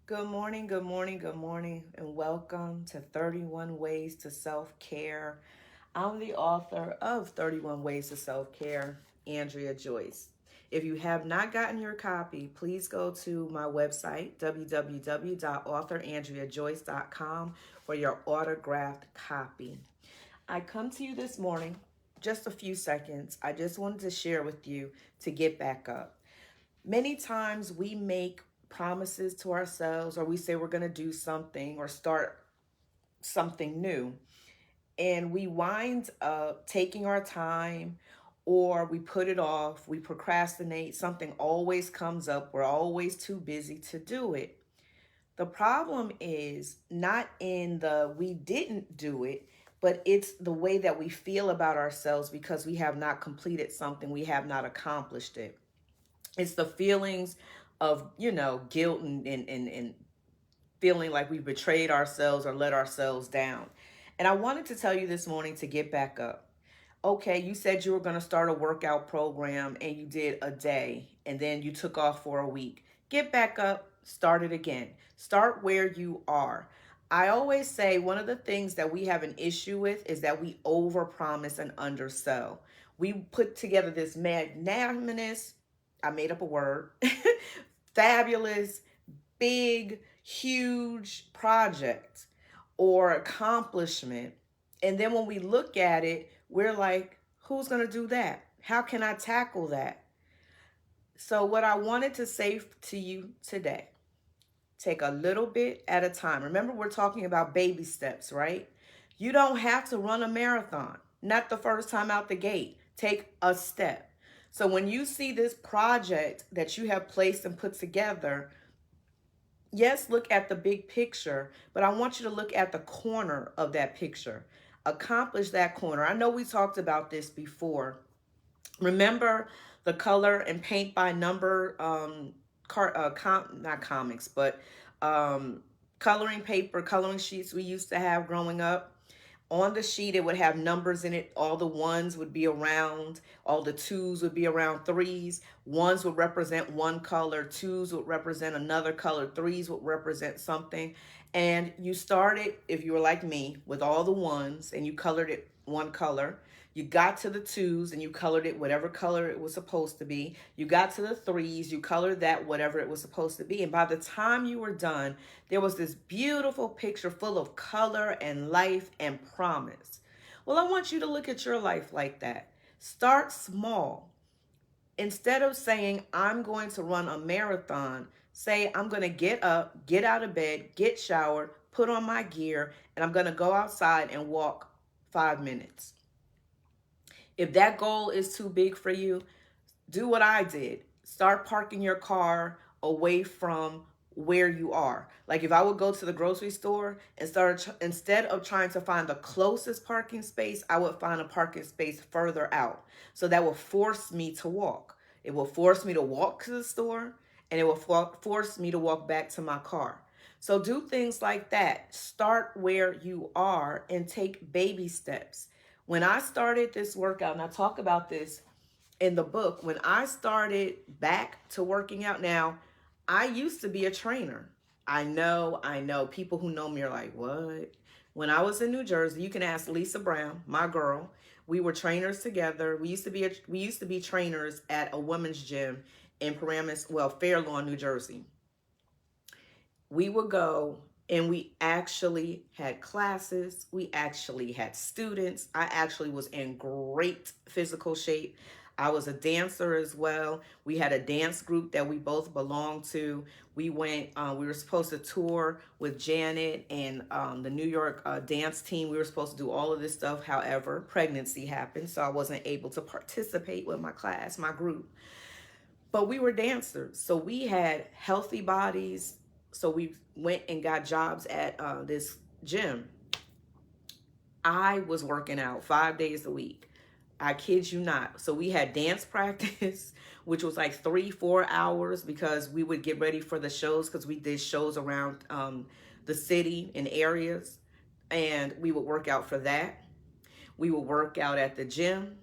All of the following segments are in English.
Good morning, good morning, good morning, and welcome to 31 Ways to Self Care. I'm the author of 31 Ways to Self Care, Andrea Joyce. If you have not gotten your copy, please go to my website, www.authorandreajoyce.com, for your autographed copy. I come to you this morning, just a few seconds. I just wanted to share with you to get back up. Many times we make promises to ourselves or we say we're going to do something or start something new, and we wind up taking our time or we put it off, we procrastinate, something always comes up, we're always too busy to do it. The problem is not in the we didn't do it, but it's the way that we feel about ourselves because we have not completed something, we have not accomplished it. It's the feelings of, guilt and feeling like we betrayed ourselves or let ourselves down. And I wanted to tell you this morning to get back up. Okay, you said you were going to start a workout program and you did a day and then you took off for a week. Get back up, start it again. Start where you are. I always say one of the things that we have an issue with is that we overpromise and undersell. We put together this magnanimous, I made up a word, fabulous, big, huge project or accomplishment. And then when we look at it, we're like, who's going to do that? How can I tackle that? So, what I wanted to say to you today, take a little bit at a time. Remember, we're talking about baby steps, right? You don't have to run a marathon, not the first time out the gate. Take a step. So, when you see this project that you have placed and put together, yes, look at the big picture, but I want you to look at the corner of that picture. Accomplish that corner. I know we talked about this before. Remember the color and paint by number not comics, but um, coloring paper, coloring sheets we used to have growing up. On the sheet, it would have numbers in it. All the ones would be around, all the twos would be around threes. Ones would represent one color, twos would represent another color, threes would represent something. And you started, if you were like me, with all the ones and you colored it one color. You got to the twos and you colored it whatever color it was supposed to be. You got to the threes, you colored that whatever it was supposed to be. And by the time you were done, there was this beautiful picture full of color and life and promise. Well, I want you to look at your life like that. Start small. Instead of saying, I'm going to run a marathon, say, I'm going to get up, get out of bed, get showered, put on my gear, and I'm going to go outside and walk 5 minutes. If that goal is too big for you, do what I did. Start parking your car away from where you are. Like if I would go to the grocery store and instead of trying to find the closest parking space, I would find a parking space further out. So that will force me to walk. It will force me to walk to the store and it will force me to walk back to my car. So do things like that. Start where you are and take baby steps. When I started this workout, and I talk about this in the book, when I started back to working out now, I used to be a trainer. I know. People who know me are like, what? When I was in New Jersey, you can ask Lisa Brown, my girl. We were trainers together. We used to be trainers at a women's gym in Paramus, well, Fair Lawn, New Jersey. We would go and we actually had classes. We actually had students. I actually was in great physical shape. I was a dancer as well. We had a dance group that we both belonged to. We were supposed to tour with Janet and the New York dance team. We were supposed to do all of this stuff. However, pregnancy happened, so I wasn't able to participate with my class, my group. But we were dancers, so we had healthy bodies. So we went and got jobs at this gym. I was working out 5 days a week. I kid you not. So we had dance practice, which was like 3, 4 hours because we would get ready for the shows because we did shows around the city and areas. And we would work out for that. We would work out at the gym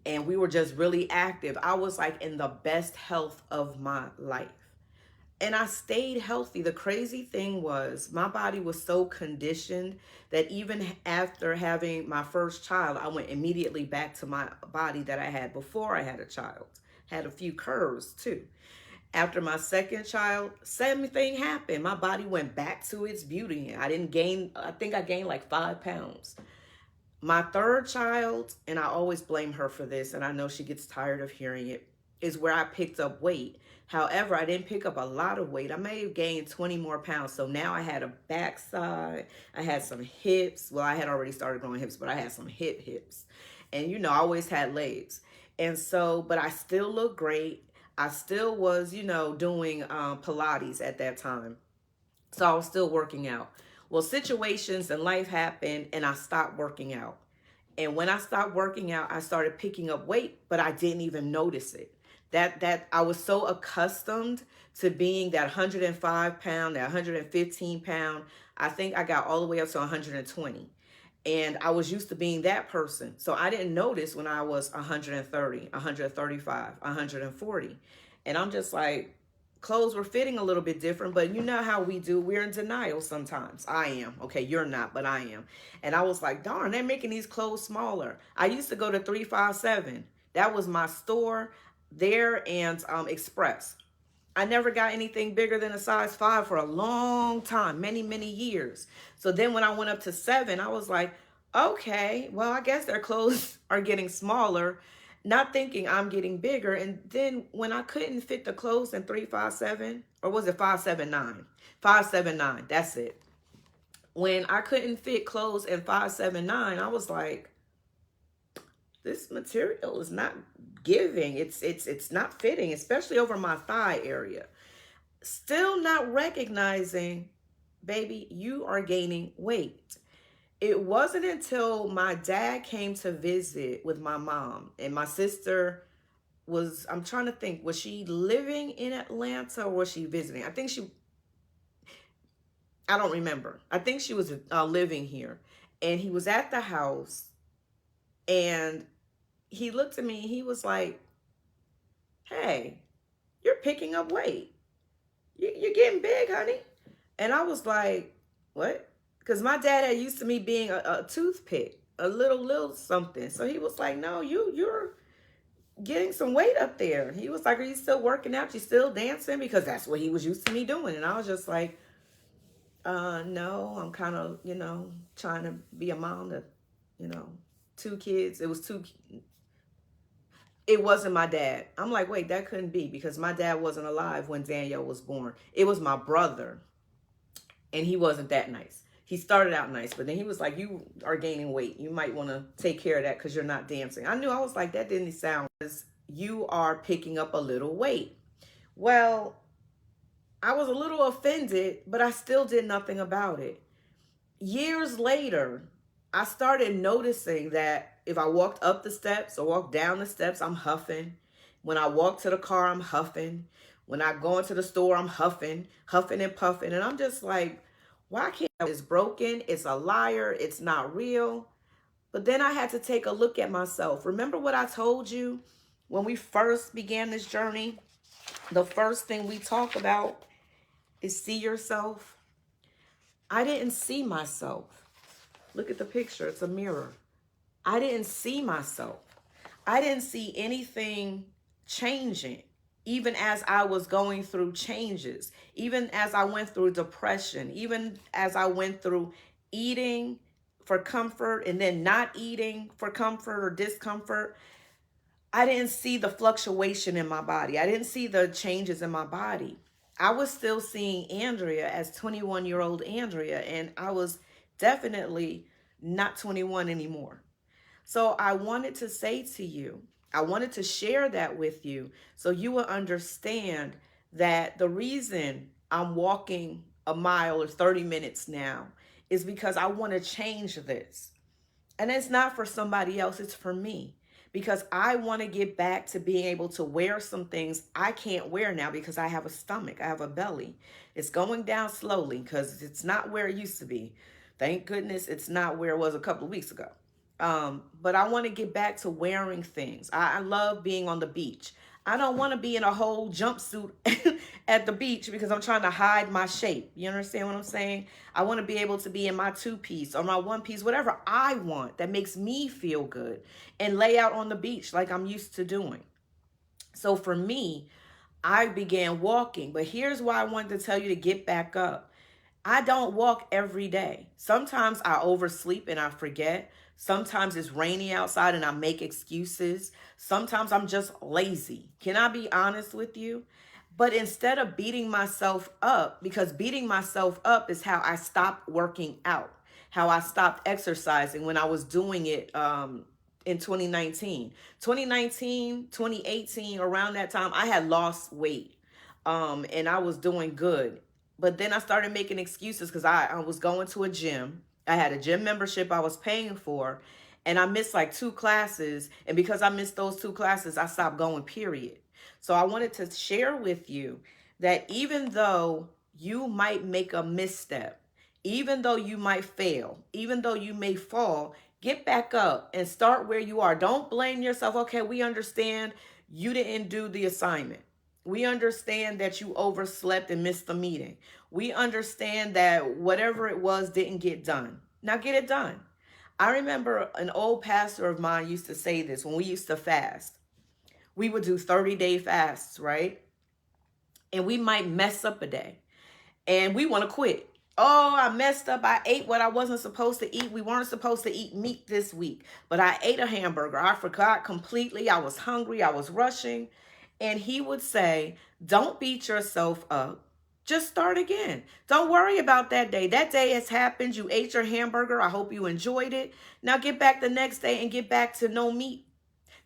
and we were just really active. I was like in the best health of my life. And I stayed healthy. The crazy thing was my body was so conditioned that even after having my first child, I went immediately back to my body that I had before I had a child. Had a few curves too. After my second child, same thing happened. My body went back to its beauty. I didn't gain, I think I gained like 5 pounds. My third child, and I always blame her for this, and I know she gets tired of hearing it, is where I picked up weight. However, I didn't pick up a lot of weight. I may have gained 20 more pounds. So now I had a backside. I had some hips. Well, I had already started growing hips, but I had some hips. And, I always had legs. And so, but I still look great. I still was, doing Pilates at that time. So I was still working out. Well, situations and life happened and I stopped working out. And when I stopped working out, I started picking up weight, but I didn't even notice it. That I was so accustomed to being that 105 pound, that 115 pound. I think I got all the way up to 120. And I was used to being that person. So I didn't notice when I was 130, 135, 140. And I'm just like, clothes were fitting a little bit different, but you know how we do. We're in denial sometimes. I am. Okay, you're not, but I am. And I was like, darn, they're making these clothes smaller. I used to go to 357. That was my store there and Express. I never got anything bigger than a size 5 for a long time, many, many years. So then when I went up to 7, I was like, okay, well, I guess their clothes are getting smaller, not thinking I'm getting bigger. And then when I couldn't fit the clothes in 357, or was it 579? 579, that's it. When I couldn't fit clothes in 579, I was like, this material is not giving. It's not fitting, especially over my thigh area. Still not recognizing, baby, you are gaining weight. It wasn't until my dad came to visit with my mom and my sister was, I'm trying to think, was she living in Atlanta or was she visiting? I don't remember. I think she was living here. And he was at the house and he looked at me and he was like, hey, you're picking up weight. You're getting big, honey. And I was like, what? Because my dad had used to me being a toothpick, a little something. So he was like, no, you're getting some weight up there. He was like, are you still working out? You still dancing? Because that's what he was used to me doing. And I was just like, no, I'm kind of, trying to be a mom to, 2 kids. It wasn't my dad. I'm like, wait, that couldn't be because my dad wasn't alive when Danielle was born. It was my brother. And he wasn't that nice. He started out nice, but then he was like, you are gaining weight. You might want to take care of that because you're not dancing. I knew, I was like, that didn't sound, you are picking up a little weight. Well, I was a little offended, but I still did nothing about it. Years later, I started noticing that if I walked up the steps or walked down the steps, I'm huffing. When I walk to the car, I'm huffing. When I go into the store, I'm huffing and puffing. And I'm just like, why can't it's broken? It's a liar. It's not real. But then I had to take a look at myself. Remember what I told you when we first began this journey? The first thing we talk about is see yourself. I didn't see myself. Look at the picture. It's a mirror. I didn't see myself. I didn't see anything changing, even as I was going through changes, even as I went through depression, even as I went through eating for comfort and then not eating for comfort or discomfort. I didn't see the fluctuation in my body. I didn't see the changes in my body. I was still seeing Andrea as 21-year-old Andrea, and I was definitely not 21 anymore. So I wanted to say to you, I wanted to share that with you so you will understand that the reason I'm walking a mile or 30 minutes now is because I want to change this. And it's not for somebody else, it's for me. Because I want to get back to being able to wear some things I can't wear now because I have a stomach, I have a belly. It's going down slowly because it's not where it used to be. Thank goodness it's not where it was a couple of weeks ago. But I want to get back to wearing things. I love being on the beach. I don't want to be in a whole jumpsuit at the beach because I'm trying to hide my shape. You understand what I'm saying? I want to be able to be in my 2-piece or my 1-piece, whatever I want that makes me feel good, and lay out on the beach like I'm used to doing. So for me, I began walking. But here's why I wanted to tell you to get back up. I don't walk every day. Sometimes I oversleep and I forget. Sometimes it's rainy outside and I make excuses. Sometimes I'm just lazy. Can I be honest with you? But instead of beating myself up, because beating myself up is how I stopped working out, how I stopped exercising when I was doing it in 2019. 2019, 2018, around that time, I had lost weight and I was doing good. But then I started making excuses because I was going to a gym. I had a gym membership I was paying for, and I missed like 2 classes. And because I missed those 2 classes, I stopped going, period. So I wanted to share with you that even though you might make a misstep, even though you might fail, even though you may fall, get back up and start where you are. Don't blame yourself. Okay, we understand you didn't do the assignment. We understand that you overslept and missed the meeting. We understand that whatever it was didn't get done. Now get it done. I remember an old pastor of mine used to say this when we used to fast. We would do 30-day fasts, right? And we might mess up a day and we want to quit. Oh, I messed up. I ate what I wasn't supposed to eat. We weren't supposed to eat meat this week, but I ate a hamburger. I forgot completely. I was hungry. I was rushing. And he would say, don't beat yourself up. Just start again. Don't worry about that day. That day has happened. You ate your hamburger. I hope you enjoyed it. Now get back the next day and get back to no meat,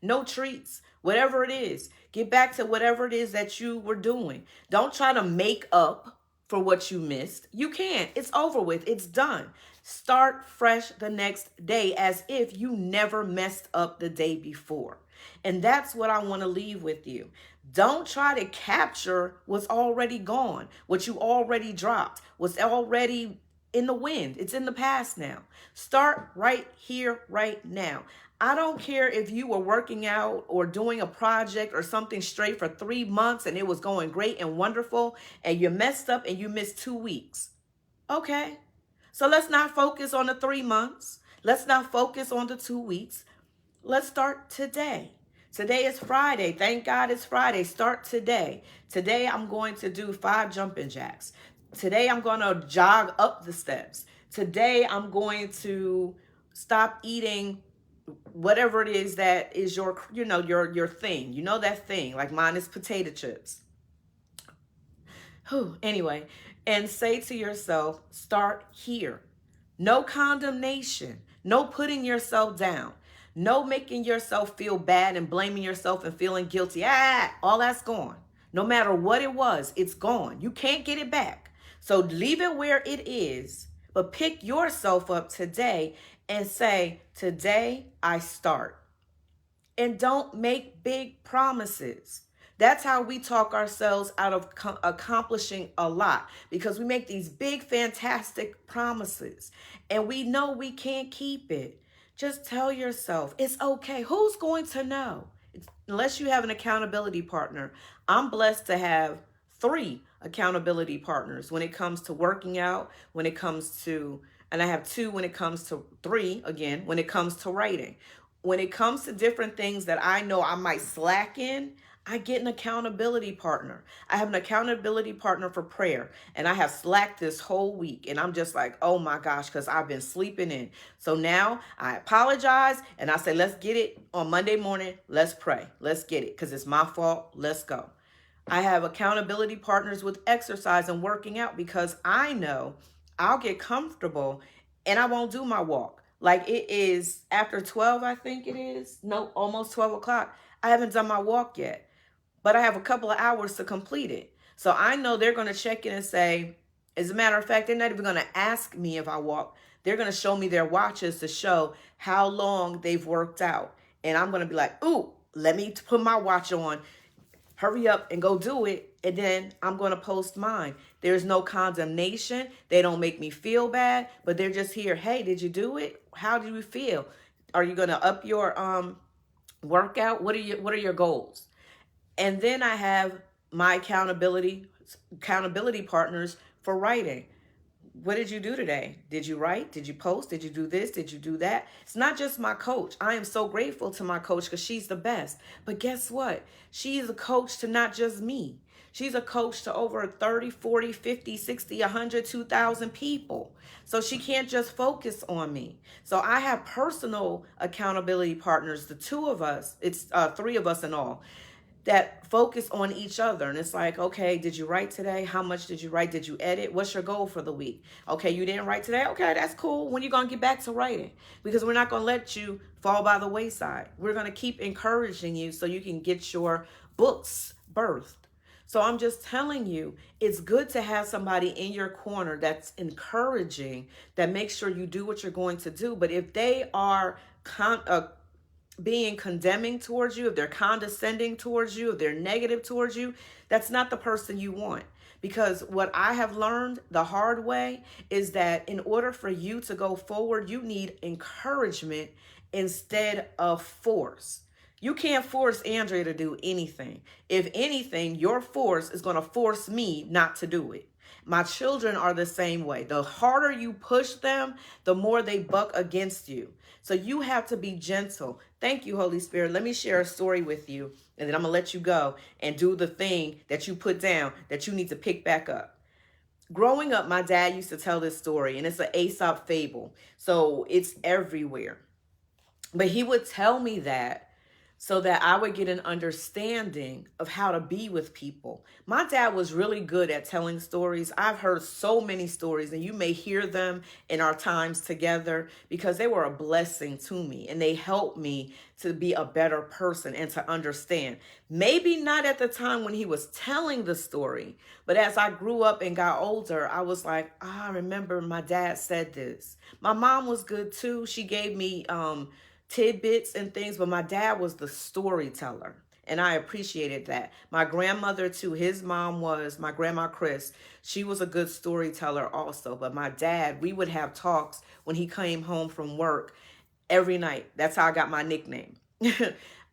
no treats, whatever it is. Get back to whatever it is that you were doing. Don't try to make up for what you missed. You can't. It's over with. It's done. Start fresh the next day as if you never messed up the day before. And that's what I want to leave with you. Don't try to capture what's already gone, what you already dropped, what's already in the wind. It's in the past now. Start right here, right now. I don't care if you were working out or doing a project or something straight for 3 months and it was going great and wonderful and you messed up and you missed 2 weeks. Okay. So let's not focus on the 3 months. Let's not focus on the 2 weeks. Let's start today. Today is Friday. Thank God it's Friday. Start today. Today I'm going to do 5 jumping jacks. Today I'm going to jog up the steps. Today I'm going to stop eating whatever it is that is your thing. You know that thing. Like mine is potato chips. Anyway, and say to yourself, start here. No condemnation. No putting yourself down. No making yourself feel bad and blaming yourself and feeling guilty. All that's gone. No matter what it was, it's gone. You can't get it back. So leave it where it is, but pick yourself up today and say, today I start. And don't make big promises. That's how we talk ourselves out of accomplishing a lot, because we make these big, fantastic promises and we know we can't keep it. Just tell yourself it's okay. Who's going to know? Unless you have an accountability partner. I'm blessed to have 3 accountability partners when it comes to working out, when it comes to, and I have 2 when it comes to 3, again, when it comes to writing. When it comes to different things that I know I might slack in, I get an accountability partner. I have an accountability partner for prayer, and I have slacked this whole week, and I'm just like, oh my gosh, because I've been sleeping in. So now I apologize, and I say, let's get it on Monday morning. Let's pray. Let's get it, because it's my fault. Let's go. I have accountability partners with exercise and working out, because I know I'll get comfortable and I won't do my walk. Like it is after 12, I think it is. No, almost 12 o'clock. I haven't done my walk yet, but I have a couple of hours to complete it. So I know they're going to check in and say, as a matter of fact, they're not even going to ask me if I walk. They're going to show me their watches to show how long they've worked out. And I'm going to be like, ooh, let me put my watch on. Hurry up and go do it. And then I'm going to post mine. There's no condemnation. They don't make me feel bad, but they're just here. Hey, did you do it? How do you feel? Are you going to up your workout? What are your goals? And then I have my accountability partners for writing. What did you do today? Did you write? Did you post? Did you do this? Did you do that? It's not just my coach. I am so grateful to my coach because she's the best. But guess what? She's a coach to not just me. She's a coach to over 30, 40, 50, 60, 100, 2,000 people. So she can't just focus on me. So I have personal accountability partners, the two of us, it's three of us in all, that focus on each other. And it's like, okay, did you write today? How much did you write? Did you edit? What's your goal for the week? Okay, you didn't write today? Okay, that's cool. When you going to get back to writing? Because we're not going to let you fall by the wayside. We're going to keep encouraging you so you can get your books birthed. So I'm just telling you, it's good to have somebody in your corner that's encouraging, that makes sure you do what you're going to do. But if they are being condemning towards you, if they're condescending towards you, if they're negative towards you, that's not the person you want. Because what I have learned the hard way is that in order for you to go forward, you need encouragement instead of force. You can't force Andrea to do anything. If anything, your force is going to force me not to do it. My children are the same way. The harder you push them, the more they buck against you. So you have to be gentle. Thank you, Holy Spirit. Let me share a story with you, and then I'm going to let you go and do the thing that you put down that you need to pick back up. Growing up, my dad used to tell this story, and it's an Aesop fable. So it's everywhere. But he would tell me that so that I would get an understanding of how to be with people. My dad was really good at telling stories. I've heard so many stories, and you may hear them in our times together because they were a blessing to me, and they helped me to be a better person and to understand. Maybe not at the time when he was telling the story, but as I grew up and got older, I was like, I remember my dad said this. My mom was good too. She gave me tidbits and things, but my dad was the storyteller, and I appreciated that. My grandmother too, his mom was, my grandma Chris, she was a good storyteller also. But my dad, we would have talks when he came home from work every night. That's how I got my nickname.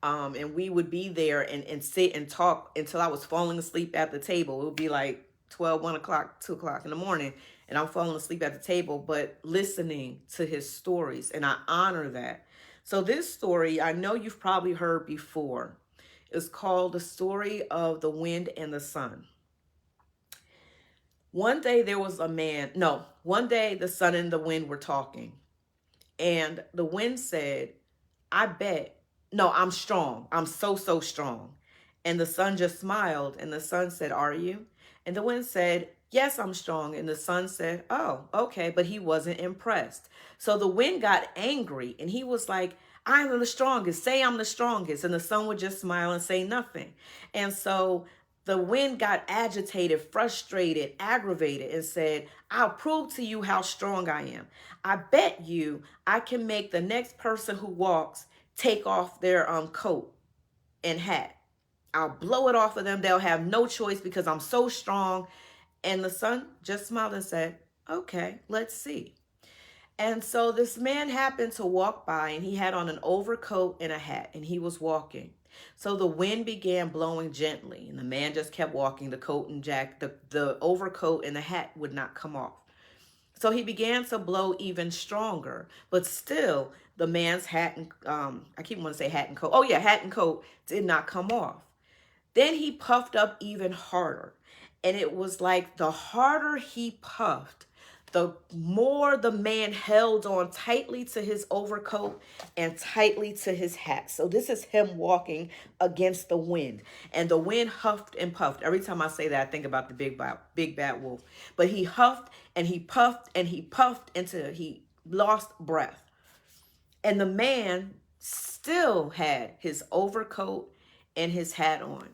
And we would be there and sit and talk until I was falling asleep at the table. It would be like 12, 1 o'clock, 2 o'clock in the morning, and I'm falling asleep at the table, but listening to his stories, and I honor that. So this story, I know you've probably heard before. It's called The Story of the Wind and the Sun. One day one day the sun and the wind were talking. And the wind said, I'm strong. I'm so strong. And the sun just smiled, and the sun said, are you? And the wind said, yes, I'm strong. And the sun said, oh, okay. But he wasn't impressed. So the wind got angry, and he was like, I'm the strongest. Say I'm the strongest. And the sun would just smile and say nothing. And so the wind got agitated, frustrated, aggravated, and said, I'll prove to you how strong I am. I bet you I can make the next person who walks take off their coat and hat. I'll blow it off of them. They'll have no choice because I'm so strong. And the sun just smiled and said, okay, let's see. And so this man happened to walk by, and he had on an overcoat and a hat, and he was walking. So the wind began blowing gently, and the man just kept walking. The coat and the overcoat and the hat would not come off. So he began to blow even stronger, but still the man's hat and, I keep wanting to say hat and coat. Oh yeah, hat and coat did not come off. Then he puffed up even harder. And it was like the harder he puffed, the more the man held on tightly to his overcoat and tightly to his hat. So this is him walking against the wind. And the wind huffed and puffed. Every time I say that, I think about the big bad wolf. But he huffed and he puffed and he puffed until he lost breath. And the man still had his overcoat and his hat on.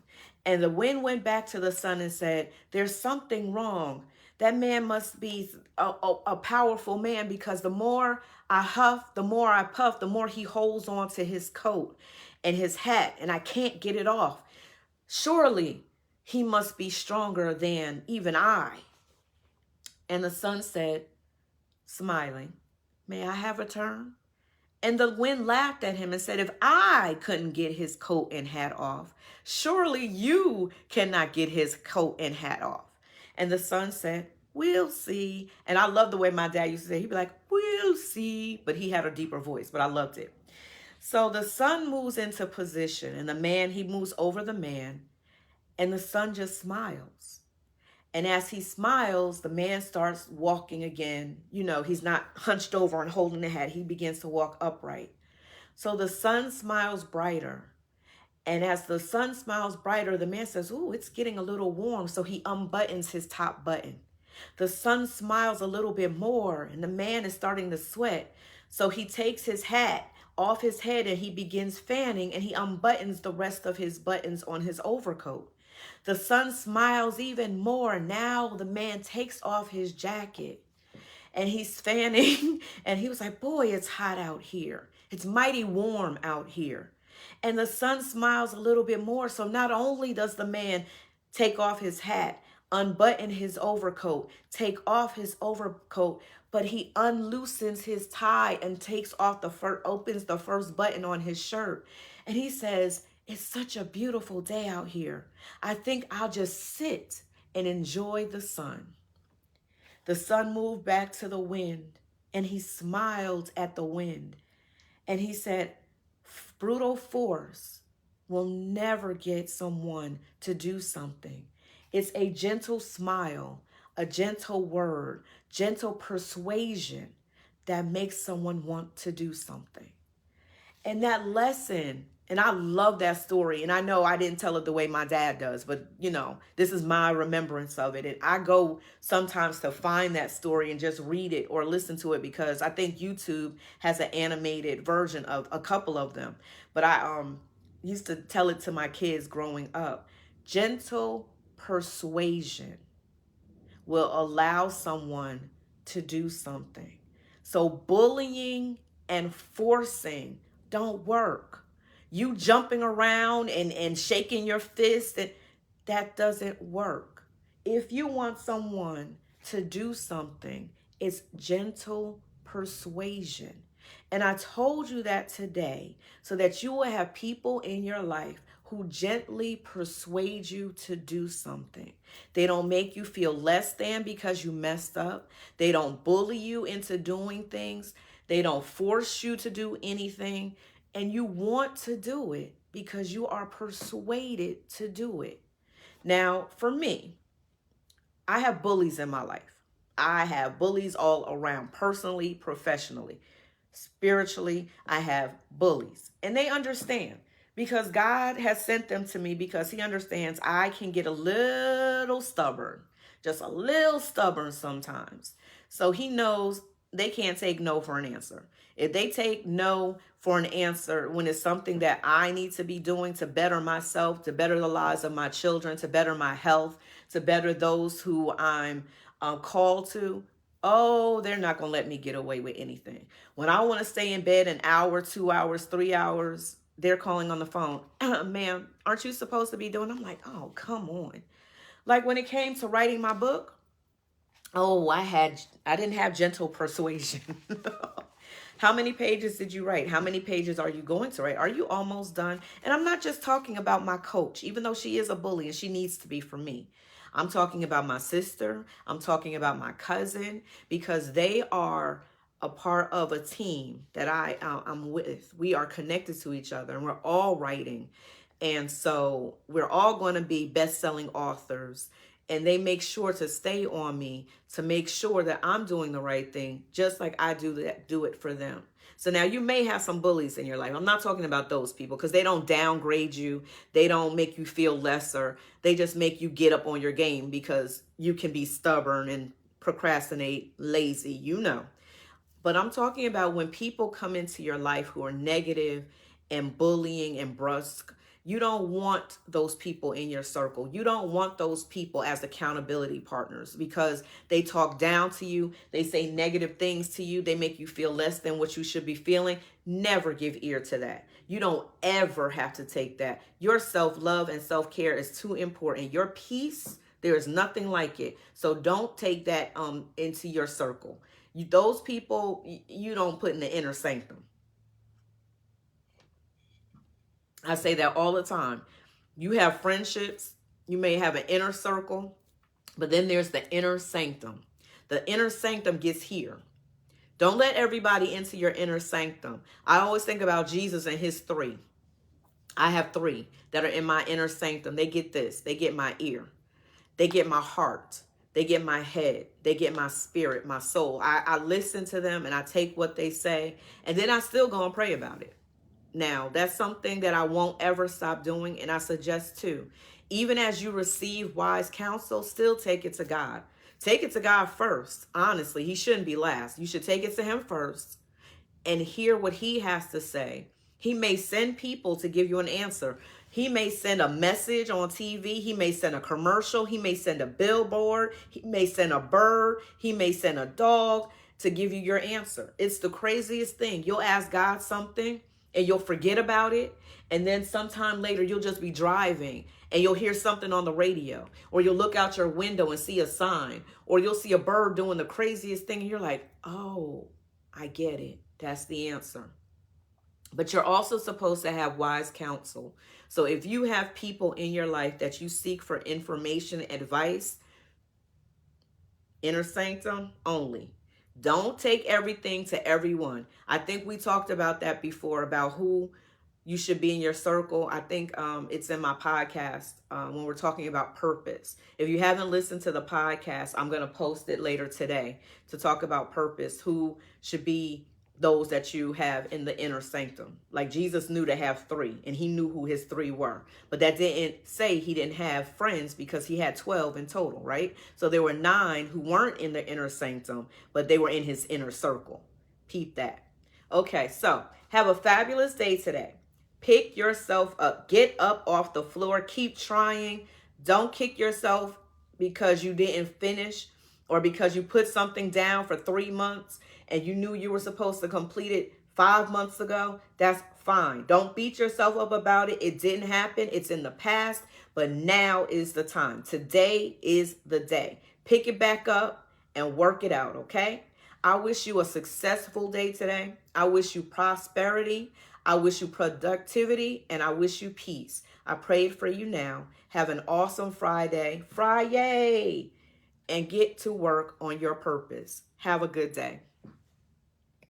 And the wind went back to the sun and said, there's something wrong. That man must be a powerful man, because the more I huff, the more I puff, the more he holds on to his coat and his hat, and I can't get it off. Surely he must be stronger than even I. And the sun said, smiling, may I have a turn? And the wind laughed at him and said, if I couldn't get his coat and hat off, surely you cannot get his coat and hat off. And the sun said, we'll see. And I love the way my dad used to say, he'd be like, we'll see. But he had a deeper voice, but I loved it. So the sun moves into position, and the man, he moves over the man, and the sun just smiles. And as he smiles, the man starts walking again. You know, he's not hunched over and holding the hat. He begins to walk upright. So the sun smiles brighter. And as the sun smiles brighter, the man says, ooh, it's getting a little warm. So he unbuttons his top button. The sun smiles a little bit more, and the man is starting to sweat. So he takes his hat off his head and he begins fanning, and he unbuttons the rest of his buttons on his overcoat. The sun smiles even more. Now the man takes off his jacket and he's fanning, and he was like, boy, it's hot out here. It's mighty warm out here. And the sun smiles a little bit more. So not only does the man take off his hat, unbutton his overcoat, take off his overcoat, but he unloosens his tie and takes off opens the first button on his shirt. And he says, it's such a beautiful day out here. I think I'll just sit and enjoy the sun. The sun moved back to the wind, and he smiled at the wind. And he said, brutal force will never get someone to do something. It's a gentle smile, a gentle word, gentle persuasion that makes someone want to do something. And that lesson, and I love that story. And I know I didn't tell it the way my dad does, but you know, this is my remembrance of it. And I go sometimes to find that story and just read it or listen to it, because I think YouTube has an animated version of a couple of them. But I used to tell it to my kids growing up. Gentle persuasion will allow someone to do something. So bullying and forcing don't work. You jumping around and shaking your fist, that doesn't work. If you want someone to do something, it's gentle persuasion. And I told you that today so that you will have people in your life who gently persuade you to do something. They don't make you feel less than because you messed up. They don't bully you into doing things. They don't force you to do anything. And you want to do it because you are persuaded to do it. Now, for me, I have bullies in my life. I have bullies all around, personally, professionally, spiritually. I have bullies, and they understand because God has sent them to me, because he understands I can get a little stubborn, just a little stubborn sometimes. So he knows they can't take no for an answer. If they take no for an answer when it's something that I need to be doing to better myself, to better the lives of my children, to better my health, to better those who I'm called to, oh, they're not going to let me get away with anything. When I want to stay in bed an hour, 2 hours, 3 hours, they're calling on the phone. Ma'am, aren't you supposed to be doing? I'm like, oh, come on. Like when it came to writing my book, oh, I didn't have gentle persuasion. How many pages did you write? How many pages are you going to write? Are you almost done? And I'm not just talking about my coach, even though she is a bully and she needs to be for me. I'm talking about my sister. I'm talking about my cousin, because they are a part of a team that I'm with. We are connected to each other, and we're all writing. And so we're all going to be best-selling authors. And they make sure to stay on me to make sure that I'm doing the right thing, just like I do it for them. So now you may have some bullies in your life. I'm not talking about those people, because they don't downgrade you. They don't make you feel lesser. They just make you get up on your game because you can be stubborn and procrastinate, lazy, you know. But I'm talking about when people come into your life who are negative and bullying and brusque. You don't want those people in your circle. You don't want those people as accountability partners, because they talk down to you. They say negative things to you. They make you feel less than what you should be feeling. Never give ear to that. You don't ever have to take that. Your self-love and self-care is too important. Your peace, there is nothing like it. So don't take that into your circle. Those people, you don't put in the inner sanctum. I say that all the time. You have friendships, you may have an inner circle, but then there's the inner sanctum. The inner sanctum gets here. Don't let everybody into your inner sanctum. I always think about Jesus and his three. I have three that are in my inner sanctum. They get this. They get my ear. They get my heart. They get my head. They get my spirit, my soul. I listen to them and I take what they say. And then I still go and pray about it. Now, that's something that I won't ever stop doing. And I suggest too, even as you receive wise counsel, still take it to God. Take it to God first. Honestly, he shouldn't be last. You should take it to him first and hear what he has to say. He may send people to give you an answer. He may send a message on TV. He may send a commercial. He may send a billboard. He may send a bird. He may send a dog to give you your answer. It's the craziest thing. You'll ask God something and you'll forget about it. And then sometime later, you'll just be driving and you'll hear something on the radio, or you'll look out your window and see a sign, or you'll see a bird doing the craziest thing. And you're like, oh, I get it. That's the answer. But you're also supposed to have wise counsel. So if you have people in your life that you seek for information, advice, inner sanctum only. Don't take everything to everyone. I think we talked about that before, about who you should be in your circle. I think it's in my podcast when we're talking about purpose. If you haven't listened to the podcast, I'm going to post it later today to talk about purpose, who should be those that you have in the inner sanctum. Like Jesus knew to have three, and he knew who his three were. But that didn't say he didn't have friends, because he had 12 in total, right? So there were 9 who weren't in the inner sanctum, but they were in his inner circle. Peep that. Okay, so have a fabulous day today. Pick yourself up. Get up off the floor. Keep trying. Don't kick yourself because you didn't finish, or because you put something down for 3 months and you knew you were supposed to complete it 5 months ago. That's fine. Don't beat yourself up about it. It didn't happen. It's in the past, but now is the time. Today is the day. Pick it back up and work it out, okay? I wish you a successful day today. I wish you prosperity. I wish you productivity, and I wish you peace. I prayed for you now. Have an awesome Friday. And get to work on your purpose. Have a good day.